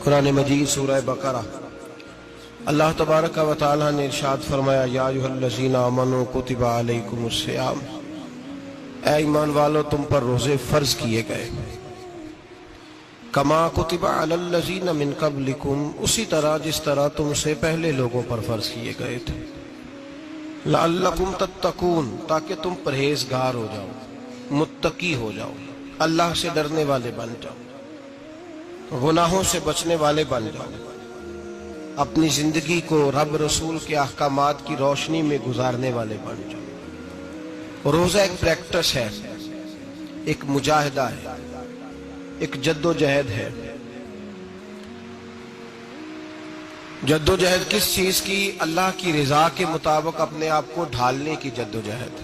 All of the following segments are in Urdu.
قرآن مجید سورہ بقرہ اللہ تبارک و تعالی نے ارشاد فرمایا یا ایھا الذین آمنوا کتب علیکم الصیام، اے ایمان والو تم پر روزے فرض کیے گئے، کما کتب علی الذین من قبلکم، اسی طرح جس طرح تم سے پہلے لوگوں پر فرض کیے گئے تھے، لعلکم تتقون، تاکہ تم پرہیزگار ہو جاؤ، متقی ہو جاؤ، اللہ سے ڈرنے والے بن جاؤ، گناہوں سے بچنے والے بن جاؤ، اپنی زندگی کو رب رسول کے احکامات کی روشنی میں گزارنے والے بن جاؤ۔ روزہ ایک پریکٹس ہے، ایک مجاہدہ ہے، ایک جد و جہد ہے۔ جد و جہد کس چیز کی؟ اللہ کی رضا کے مطابق اپنے آپ کو ڈھالنے کی جد و جہد۔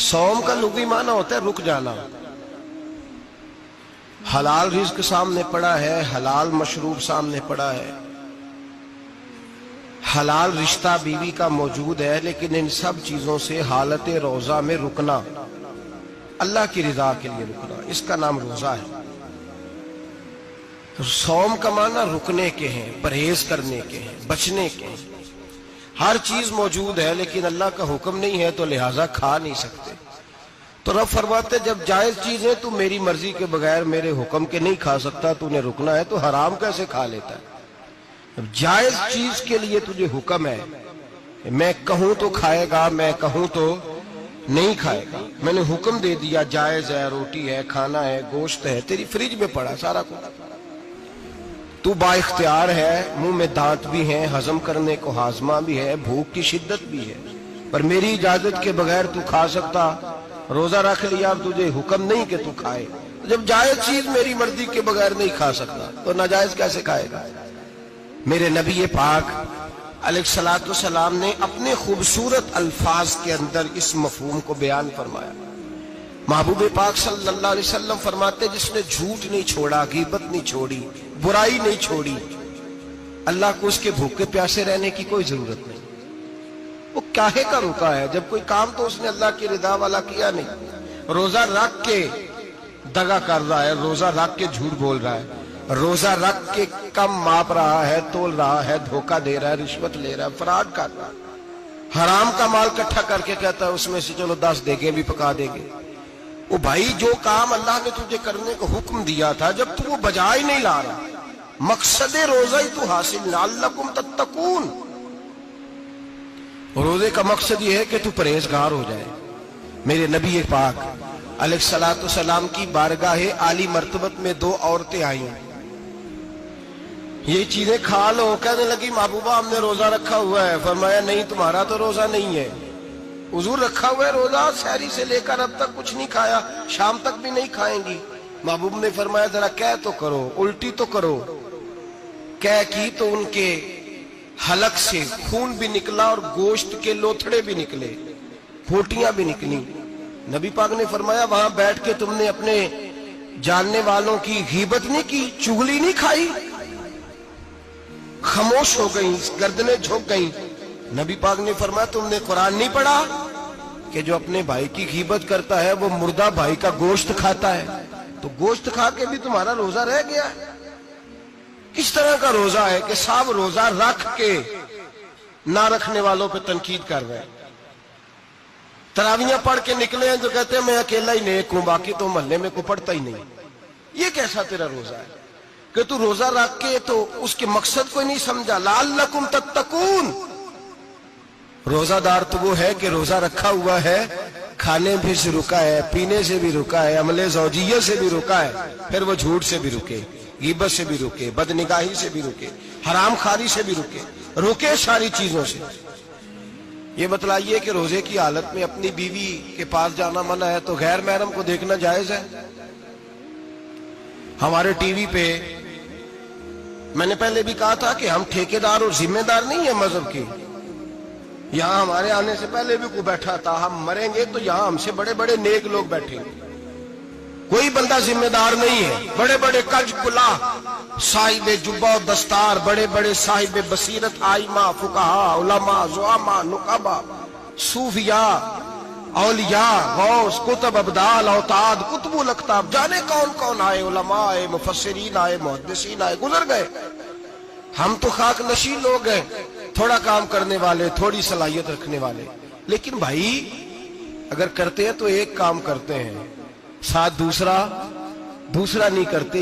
صوم کا لغوی معنی ہوتا ہے رک جانا، حلال رزق سامنے پڑا ہے، حلال مشروب سامنے پڑا ہے، حلال رشتہ بیوی کا موجود ہے، لیکن ان سب چیزوں سے حالت روزہ میں رکنا، اللہ کی رضا کے لیے رکنا، اس کا نام روزہ ہے۔ صوم کا معنی رکنے کے ہیں، پرہیز کرنے کے ہیں، بچنے کے ہیں۔ ہر چیز موجود ہے لیکن اللہ کا حکم نہیں ہے تو لہٰذا کھا نہیں سکتے۔ تو رب فرماتے جب جائز چیز ہے تو میری مرضی کے بغیر میرے حکم کے نہیں کھا سکتا، تو نے رکنا ہے تو حرام کیسے کھا لیتا ہے؟ اب جائز چیز کے لیے تجھے حکم ہے، میں کہوں تو کھائے گا، میں کہوں تو نہیں کھائے گا۔ میں نے حکم دے دیا جائز ہے، روٹی ہے، کھانا ہے، گوشت ہے، تیری فریج میں پڑا سارا کچھ، تو با اختیار ہے، منہ میں دانت بھی ہیں، ہضم کرنے کو ہاضمہ بھی ہے، بھوک کی شدت بھی ہے، پر میری اجازت کے بغیر تو کھا سکتا۔ روزہ رکھ لیا، اب تجھے حکم نہیں کہ تو کھائے۔ جب جائز چیز میری مرضی کے بغیر نہیں کھا سکتا تو ناجائز کیسے کھائے گا؟ میرے نبی پاک علیہ الصلوۃ والسلام نے اپنے خوبصورت الفاظ کے اندر اس مفہوم کو بیان فرمایا۔ محبوب پاک صلی اللہ علیہ وسلم فرماتے جس نے جھوٹ نہیں چھوڑا، غیبت نہیں چھوڑی، برائی نہیں چھوڑی، اللہ کو اس کے بھوکے پیاسے رہنے کی کوئی ضرورت نہیں۔ وہ کاہے کا رکا ہے؟ جب کوئی کام تو اس نے اللہ کی رضا والا کیا نہیں۔ روزہ رکھ کے دغا کر رہا ہے، روزہ رکھ کے جھوٹ بول رہا ہے، روزہ رکھ کے کم ماپ رہا ہے، تول رہا ہے، دھوکہ دے رہا ہے، رشوت لے رہا ہے، فراڈ کر رہا ہے، حرام کا مال اکٹھا کر کے کہتا ہے اس میں سے چلو 10 دیگے بھی پکا دیں گے۔ وہ بھائی جو کام اللہ نے تجھے کرنے کو حکم دیا تھا جب تو وہ بجا ہی نہیں لا رہا، مقصد روزہ ہی تو حاصل، لعلکم تتقون۔ روزے کا مقصد یہ ہے کہ تو پرہیزگار ہو جائے۔ میرے نبی پاک علیہ الصلوۃ والسلام کی بارگاہ عالی مرتبت میں 2 عورتیں آئیں، یہ چیزیں کھا لو، کہنے لگی محبوبہ ہم نے روزہ رکھا ہوا ہے۔ فرمایا نہیں تمہارا تو روزہ نہیں ہے، حضور رکھا ہوا ہے روزہ، سحری سے لے کر اب تک کچھ نہیں کھایا، شام تک بھی نہیں کھائیں گی۔ محبوب نے فرمایا ذرا کہہ تو کرو، الٹی تو کرو۔ کہہ کی تو ان کے حلق سے خون بھی نکلا اور گوشت کے لوتھڑے بھی نکلے، پھوٹیاں بھی نکلی۔ نبی پاک نے فرمایا وہاں بیٹھ کے تم نے اپنے جاننے والوں کی غیبت نہیں کی، چغلی نہیں کھائی؟ خاموش ہو گئیں، گردنیں جھک گئیں۔ نبی پاک نے فرمایا تم نے قرآن نہیں پڑھا کہ جو اپنے بھائی کی غیبت کرتا ہے وہ مردہ بھائی کا گوشت کھاتا ہے؟ تو گوشت کھا کے بھی تمہارا روزہ رہ گیا ہے۔ کس طرح کا روزہ ہے کہ صاحب روزہ رکھ کے نہ رکھنے والوں پہ تنقید کر رہے ہیں۔ تراویحاں پڑھ کے نکلے ہیں جو کہتے ہیں میں اکیلا ہی نیک ہوں، باقی تو محلے میں کوئی پڑھتا ہی نہیں۔ یہ کیسا تیرا روزہ ہے کہ تو روزہ رکھ کے تو اس کے مقصد کو نہیں سمجھا؟ لعلکم تتقون۔ روزہ دار تو وہ ہے کہ روزہ رکھا ہوا ہے، کھانے بھی سے رکا ہے، پینے سے بھی رکا ہے، عمل زوجیہ سے بھی رکا ہے، پھر وہ جھوٹ سے بھی رکے، غیبت سے بھی رکے، بدنگاہی سے بھی رکے، حرام خواری سے بھی رکے ساری چیزوں سے۔ یہ بتلائیے کہ روزے کی حالت میں اپنی بیوی کے پاس جانا منع ہے تو غیر محرم کو دیکھنا جائز ہے؟ ہمارے ٹی وی پہ میں نے پہلے بھی کہا تھا کہ ہم ٹھیکیدار اور ذمہ دار نہیں ہیں مذہب کے۔ یہاں ہمارے آنے سے پہلے بھی کوئی بیٹھا تھا، ہم مریں گے تو یہاں ہم سے بڑے بڑے نیک لوگ بیٹھیں گے، کوئی بندہ ذمہ دار نہیں ہے۔ بڑے بڑے کج کلا، صاحب جبہ و دستار، بڑے بڑے صاحب بصیرت، آئمہ، فقہاء، علماء، زعماء، نقباء، صوفیاء، اولیاء، غوث، کتب، ابدال، اوتاد، کتب الاقطاب، جانے کون کون آئے، علماء آئے، مفسرین آئے، محدثین آئے، گزر گئے. ہم تو خاک نشین لوگ ہیں، تھوڑا کام کرنے والے، تھوڑی صلاحیت رکھنے والے. لیکن بھائی اگر کرتے ہیں تو ایک کام کرتے ہیں، ساتھ دوسرا نہیں کرتے.